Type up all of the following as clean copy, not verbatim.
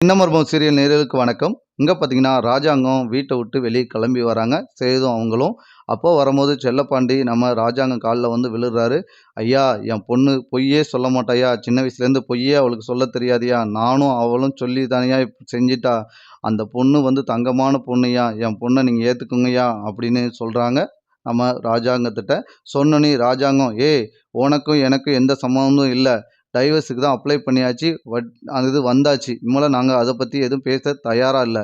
சின்னமர்மம் serial நேயர்களுக்கு வணக்கம். இங்க பார்த்தீங்கன்னா, ராஜாங்கம் வீட்ட விட்டு வெளிய கிளம்பி வராங்க. சேதும் அவங்களும். அப்போ வரும்போது செல்லப்பாண்டி நம்ம ராஜாங்கம் கால்ல வந்து விழுறாரு. "ஐயா, என் பொண்ணு பொய்யே சொல்ல மாட்டாயா. சின்ன வயசுலேருந்து பொய்யே அவளுக்கு சொல்லத் தெரியாதுயா. நானும் அவளும் சொல்லி தானயா செஞ்சுட்டா. அந்த பொண்ணு வந்து தங்கமான பொண்ணுயா. என் பொண்ண நீங்க ஏத்துக்குங்கய்யா" அப்படின்னு சொல்றாங்க. நம்ம ராஜாங்கத்திட்ட. சொன்னோனே ராஜாங்கம், "ஏய், உனக்கும் எனக்கும் எந்த சம்மந்தமும் இல்ல. டைவர்ஸுக்கு தான் அப்ளை பண்ணியாச்சு. அது இது வந்தாச்சு. இனிமேல நாங்க அத பத்தி எதுவும் பேச தயாரா இல்ல.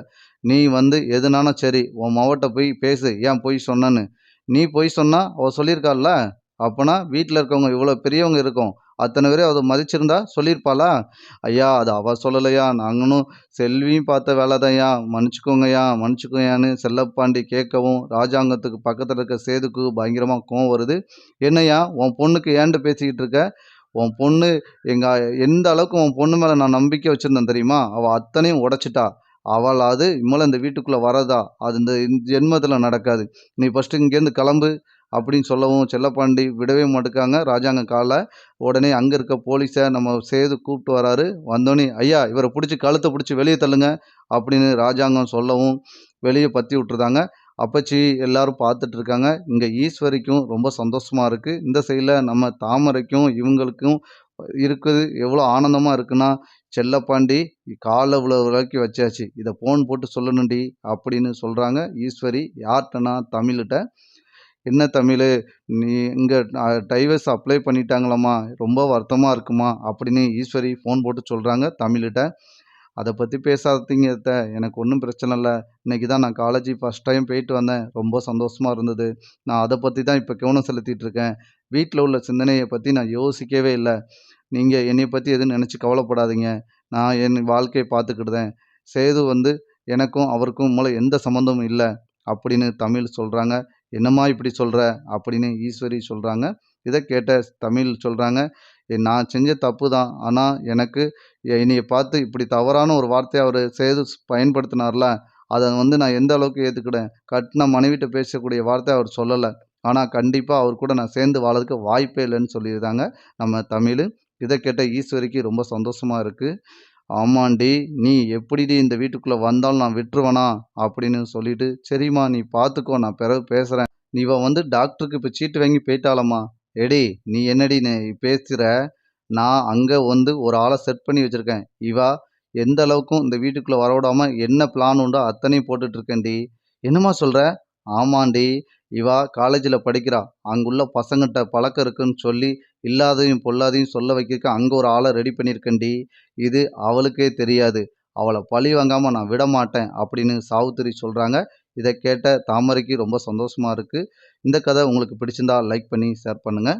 நீ வந்து எதுனாலும் சரி, உன் மவட்ட போய் பேசு. ஏன் பொய் சொன்னன்னு. நீ பொய் சொன்னா அவ சொல்லியிருக்கால்ல. அப்பன்னா வீட்ல இருக்கவங்க இவ்வளோ பெரியவங்க இருக்கோம். அத்தன பேரையும் அவ மதிச்சிருந்தா சொல்லியிருப்பாளா? ஐயா, அது அவ சொல்லலையா. நாங்களும் செல்வியும் பார்த்த வேலைதான்யா. மன்னிச்சுக்கோங்கய்யா, மன்னிச்சுக்கோங்கய்யான்னு செல்லப்பாண்டி கேட்கவும், ராஜாங்கத்துக்கு பக்கத்துல இருக்க சேதுக்கு பயங்கரமா கோவம் வருது. என்னய்யா, உன் பொண்ணுக்கு ஏன்ட்ட பேசிக்கிட்டு இருக்க? உன் பொண்ணு எங்க எந்த அளவுக்கு உன் பொண்ணு மேல நான் நம்பிக்கை வச்சிருந்தேன் தெரியுமா? அவ அத்தனையும் உடைச்சுட்டா. அவளாவது இனிமேல இந்த வீட்டுக்குள்ள வரதா? அது இந்த ஜென்மத்துல நடக்காது. நீ ஃபர்ஸ்ட்டு இங்கேருந்து கிளம்பு அப்படின்னு சொல்லவும், செல்லப்பாண்டி விடவே மாட்டுக்காங்க ராஜாங்க கால. உடனே அங்க இருக்க போலீஸ நம்ம சேது கூப்பிட்டு வராரு. வந்தோனே, "ஐயா, இவர புடிச்சு கழுத்த புடிச்சு வெளிய தள்ளுங்க" அப்படின்னு ராஜாங்கம் சொல்லவும், வெளிய பத்தி விட்டுருதாங்க. அப்பச்சி எல்லாரும் பார்த்துட்டு இருக்காங்க. இங்க ஈஸ்வரிக்கும் ரொம்ப சந்தோஷமா இருக்கு. இந்த சைடுல நம்ம தாமரைக்கும் இவங்களுக்கும் இருக்குது எவ்வளோ ஆனந்தமா இருக்குன்னா, "செல்லப்பாண்டி கால்ல விழுற வரைக்கும் வச்சாச்சு. இத ஃபோன் போட்டு சொல்லணும்டி" அப்படின்னு சொல்றாங்க ஈஸ்வரி. யார்ட்டன்னா தமிழுட்ட. "என்ன தமிழு, நீ இங்க டைவர்ஸ் அப்ளை பண்ணிட்டாங்களாம்மா. ரொம்ப வருத்தமா இருக்குமா" அப்படின்னு ஈஸ்வரி ஃபோன் போட்டு சொல்றாங்க தமிழுட்ட. "அத பத்தி பேசாதீங்க அத்த. எனக்கு ஒண்ணும் பிரச்சனை இல்ல. இன்னைக்கு தான் நான் காலேஜ் ஃபர்ஸ்ட் டைம் போயிட்டு வந்தேன். ரொம்ப சந்தோஷமா இருந்தது. நான் அத பத்தி தான் இப்ப கவனம் செலுத்திட்டு இருக்கேன். வீட்ல உள்ள சிந்தனைய பத்தி நான் யோசிக்கவே இல்ல. நீங்க என்னைய பத்தி எதுவும் நெனச்சு கவலைப்படாதீங்க. நான் என் வாழ்க்கைய பார்த்துக்கிடுதேன். சேது வந்து எனக்கும் அவருக்கும் மூல எந்த சம்மந்தமும் இல்ல" அப்படின்னு தமிழ் சொல்றாங்க. "என்னம்மா இப்படி சொல்ற?" அப்படின்னு ஈஸ்வரி சொல்றாங்க. இத கேட்ட தமிழ் சொல்றாங்க, நான் செஞ்ச தப்பு தான். ஆனா எனக்கு என்னைய பார்த்து இப்படி தவறான ஒரு வார்த்தைய அவரு சேது பயன்படுத்தினார்ல, அத வந்து நான் எந்த அளவுக்கு ஏத்துக்கிட்டேன். கட்டுன மனைவிட்ட பேசக்கூடிய வார்த்தை அவர் சொல்லல. ஆனா கண்டிப்பா அவர் கூட நான் சேர்ந்து வாழறதுக்கு வாய்ப்பே இல்லன்னு சொல்லியிருந்தாங்க நம்ம தமிழு. இத கேட்ட ஈஸ்வரிக்கு ரொம்ப சந்தோஷமா இருக்கு. "ஆமாண்டி, நீ எப்படிடி இந்த வீட்டுக்குள்ள வந்தாலும் நான் விட்டுருவேனா?" அப்படின்னு சொல்லிட்டு, "சரிம்மா, நீ பார்த்துக்கோ. நான் பிறகு பேசுறேன். இவ வந்து டாக்டருக்கு இப்ப சீட்டு வாங்கி போயிட்டாளாம்மா." "ஏடி, நீ என்னடி பேசுற? நான் அங்க வந்து ஒரு ஆள செட் பண்ணி வச்சிருக்கேன். இவ எந்த அளவுக்கும் இந்த வீட்டுக்குள்ள வரவிடாம என்ன பிளான் உண்டோ அத்தனையும் போட்டுட்டு இருக்கேன்டி." "என்னம்மா சொல்ற?" "ஆமாண்டி, இவ காலேஜ்ல படிக்கிறா. அங்குள்ள பசங்கட்ட பழக்கம் இருக்குன்னு சொல்லி, இல்லாததையும் பொல்லாதையும் சொல்ல வைக்கிறதுக்கு அங்க ஒரு ஆள ரெடி பண்ணியிருக்கேன்டி. இது அவளுக்கே தெரியாது. அவள பழி வாங்காம நான் விடமாட்டேன்" அப்படின்னு சாவித்திரி சொல்றாங்க. இத கேட்ட தாமரைக்கு ரொம்ப சந்தோஷமா இருக்கு. இந்த கதை உங்களுக்கு பிடிச்சிருந்தா லைக் பண்ணி ஷேர் பண்ணுங்க.